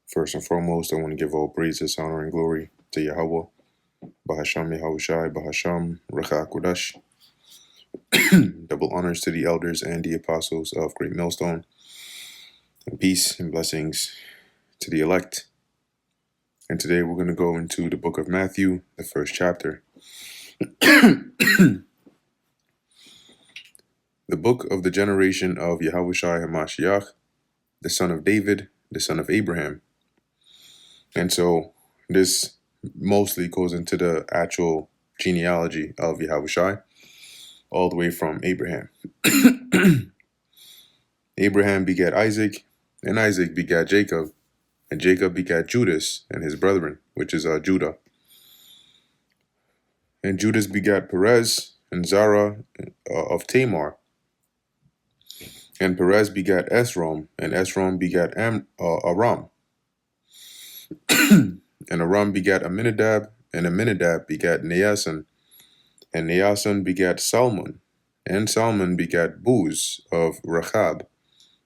First and foremost, I want to give all praises, honor, and glory to Yahweh, Bahasham Yahushai, Bahasham Raka Kodash. Double honors to the elders and the apostles of Great Millstone, and peace and blessings to the elect. And today we're going to go into the book of Matthew, the first chapter. The book of the generation of Yahushai HaMashiach, the son of David, the son of Abraham. And so this mostly goes into the actual genealogy of Yahushai, all the way from Abraham. Abraham begat Isaac, and Isaac begat Jacob, and Jacob begat Judas and his brethren, which is Judah. And Judas begat Perez and Zara of Tamar. And Perez begat Esrom, and Esrom begat Aram. And Aram begat Aminadab, and Aminadab begat Naason, and Naason begat Salmon, and Salmon begat Booz of Rachab,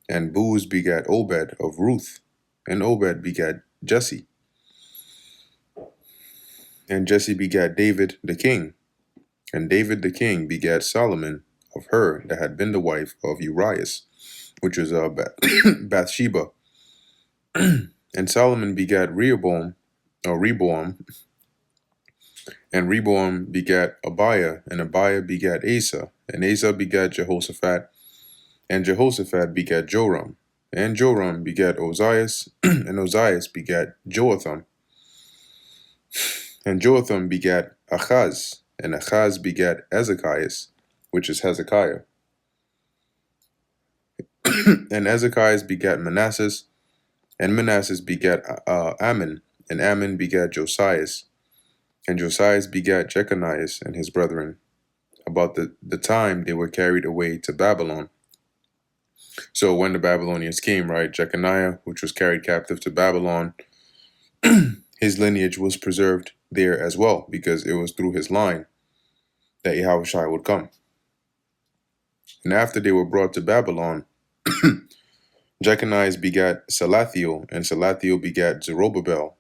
and Booz begat Obed of Ruth, and Obed begat Jesse. And Jesse begat David the king, and David the king begat Solomon of her that had been the wife of Urias, which was Bathsheba. And Solomon begat Reboam, and Reboam begat Abiah, and Abiah begat Asa, and Asa begat Jehoshaphat, and Jehoshaphat begat Joram, and Joram begat Ozias, and Ozias begat Joatham, and Joatham begat Achaz, and Achaz begat Ezekias, which is Hezekiah. And Ezekias begat Manasseh, and Manasseh begat Ammon, and Ammon begat Josias, and Josias begat Jeconias and his brethren, about the time they were carried away to Babylon. So when the Babylonians came, right, Jeconiah, which was carried captive to Babylon, his lineage was preserved there as well, because it was through his line that Yahushua would come. And after they were brought to Babylon, Jeconiah begat Salathiel, and Salathiel begat Zerubbabel,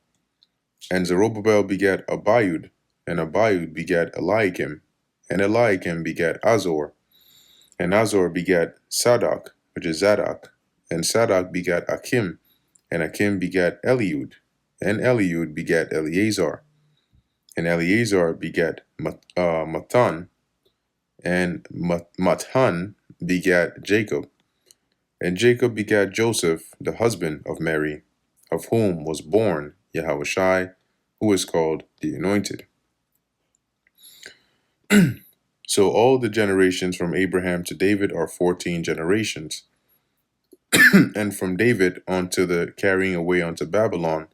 and Zerubbabel begat Abiud, and Abiud begat Eliakim, and Eliakim begat Azor, and Azor begat Sadok, which is Zadok, and Sadok begat Achim, and Achim begat Eliud, and Eliud begat Eleazar, and Eleazar begat Matan, and Matan begat Jacob, and Jacob begat Joseph, the husband of Mary, of whom was born Yahushai, who is called the Anointed. So all the generations from Abraham to David are 14 generations. And from David onto the carrying away onto Babylon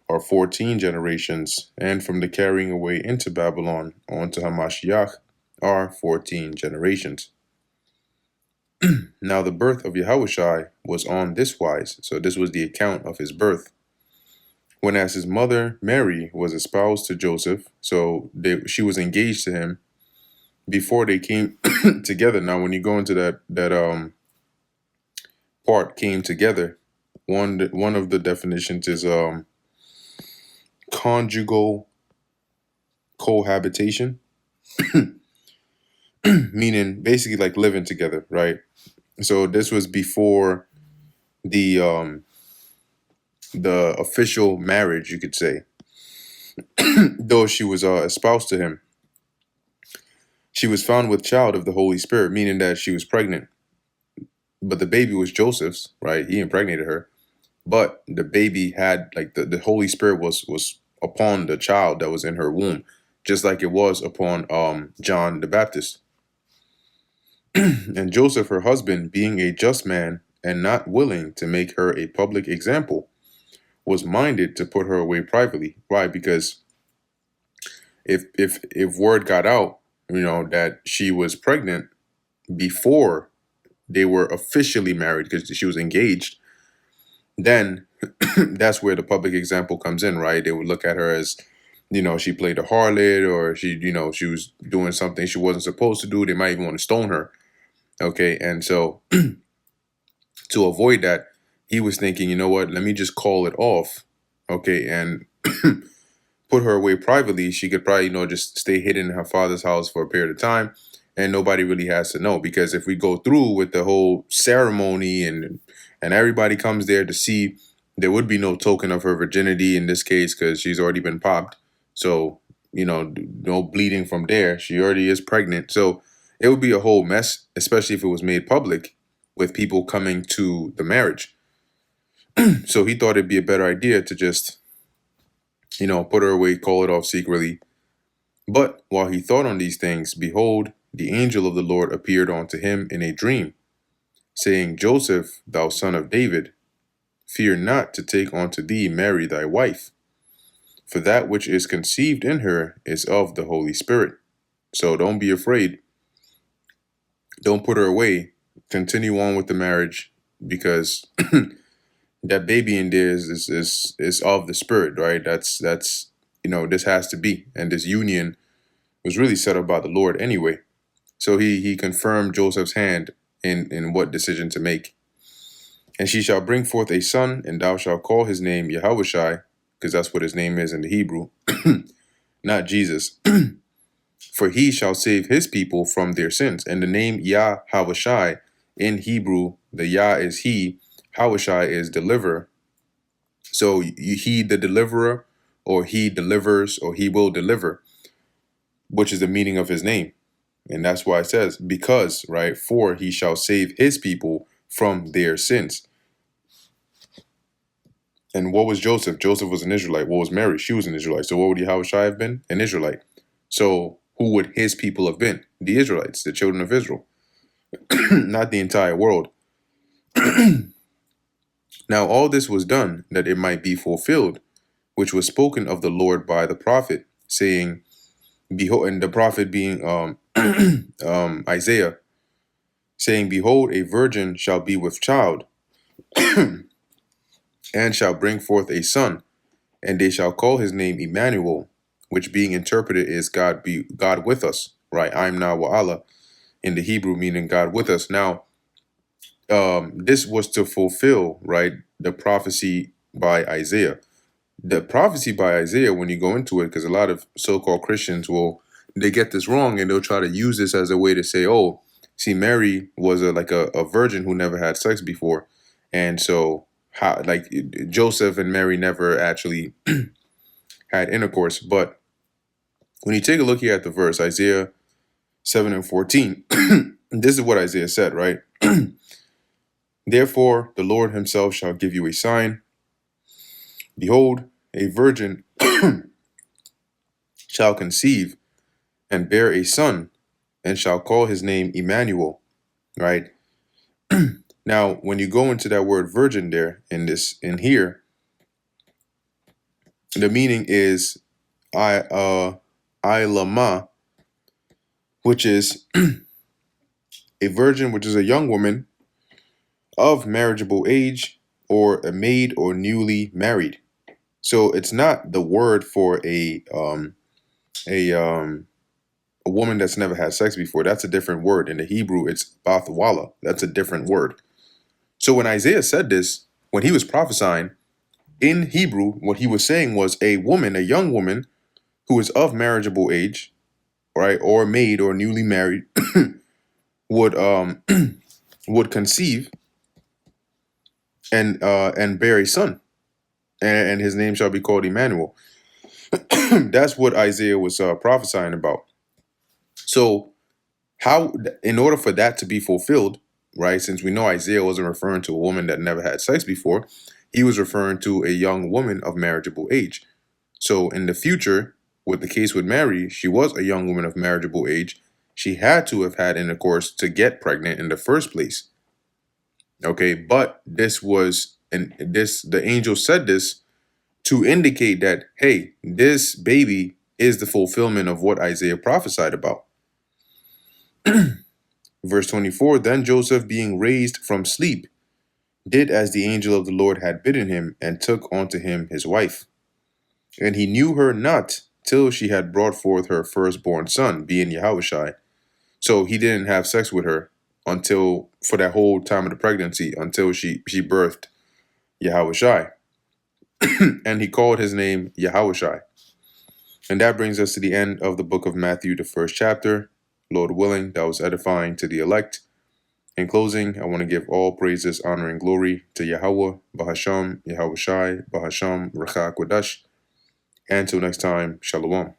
are 14 generations. And from the carrying away into Babylon onto Hamashiach are 14 generations. Now the birth of Yahushai was on this wise. So this was the account of his birth. When as his mother Mary was espoused to Joseph, so she was engaged to him before they came together. Now when you go into that part, came together, one of the definitions is conjugal cohabitation, meaning basically like living together, right? So this was before the official marriage, you could say. Though she was espoused to him, she was found with child of the Holy Spirit, meaning that she was pregnant. But the baby was Joseph's, right? He impregnated her. But the baby had, like, the Holy Spirit was upon the child that was in her womb, just like it was upon John the Baptist. And Joseph, her husband, being a just man and not willing to make her a public example, was minded to put her away privately. Why? Because if word got out, that she was pregnant before they were officially married, because she was engaged, then that's where the public example comes in, right? They would look at her as, she played a harlot, or she was doing something she wasn't supposed to do. They might even want to stone her. Okay. And so to avoid that, he was thinking, you know what, let me just call it off, okay, and put her away privately. She could probably, just stay hidden in her father's house for a period of time, and nobody really has to know. Because if we go through with the whole ceremony and everybody comes there to see, there would be no token of her virginity in this case because she's already been popped. So, no bleeding from there. She already is pregnant. So it would be a whole mess, especially if it was made public with people coming to the marriage. So he thought it'd be a better idea to just, put her away, call it off secretly. But while he thought on these things, behold, the angel of the Lord appeared unto him in a dream, saying, Joseph, thou son of David, fear not to take unto thee Mary thy wife, for that which is conceived in her is of the Holy Spirit. So don't be afraid. Don't put her away. Continue on with the marriage, because that baby in there is of the Spirit, right? That's this has to be, and this union was really set up by the Lord anyway. So he confirmed Joseph's hand in what decision to make. And she shall bring forth a son, and thou shalt call his name Yahushai, because that's what his name is in the Hebrew, not Jesus. For he shall save his people from their sins. And the name Yahushai in Hebrew, the Yah is he, Yahushai is deliverer. So he the deliverer, or he delivers, or he will deliver, which is the meaning of his name. And that's why it says, because, right, for he shall save his people from their sins. And what was Joseph? Joseph was an Israelite. What was Mary? She was an Israelite. So what would Yahushua have been? An Israelite. So who would his people have been? The Israelites, the children of Israel, not the entire world. Now all this was done that it might be fulfilled, which was spoken of the Lord by the prophet, saying, behold, and the prophet being Isaiah, saying, behold, a virgin shall be with child, and shall bring forth a son, and they shall call his name Emmanuel, which being interpreted is God with us, right? I'm now wa Allah in the Hebrew, meaning God with us. Now, this was to fulfill, right, the prophecy by Isaiah. The prophecy by Isaiah, when you go into it, because a lot of so-called Christians they get this wrong, and they'll try to use this as a way to say, oh, see, Mary was a virgin who never had sex before, and so Joseph and Mary never actually had intercourse. But when you take a look here at the verse, Isaiah 7:14, this is what Isaiah said, right? Therefore, the Lord himself shall give you a sign. Behold, a virgin shall conceive and bear a son, and shall call his name Emmanuel, right? Now, when you go into that word virgin there in here, the meaning is Ilama, which is a virgin, which is a young woman of marriageable age, or a maid, or newly married. So it's not the word for a woman that's never had sex before. That's a different word. In the Hebrew, it's bathwala. That's a different word. So when Isaiah said this, when he was prophesying in Hebrew, what he was saying was a woman, a young woman who is of marriageable age, right, or maid, or newly married, would would conceive and bear a son, and his name shall be called Emmanuel. That's what Isaiah was prophesying about. So how, in order for that to be fulfilled, right, since we know Isaiah wasn't referring to a woman that never had sex before, he was referring to a young woman of marriageable age. So in the future, with the case with Mary, she was a young woman of marriageable age. She had to have had intercourse to get pregnant in the first place. Okay, but the angel said this to indicate that, hey, this baby is the fulfillment of what Isaiah prophesied about. Verse 24, then Joseph, being raised from sleep, did as the angel of the Lord had bidden him, and took unto him his wife. And he knew her not till she had brought forth her firstborn son, being Yahushai. So he didn't have sex with her for that whole time of the pregnancy, until she birthed Yahushai. And he called his name Yahushai. And that brings us to the end of the book of Matthew, the first chapter. Lord willing, that was edifying to the elect. In closing, I want to give all praises, honor, and glory to Yahweh, Bahasham, Yahushai, Bahasham, Rachak Wadash. And until next time, Shalom.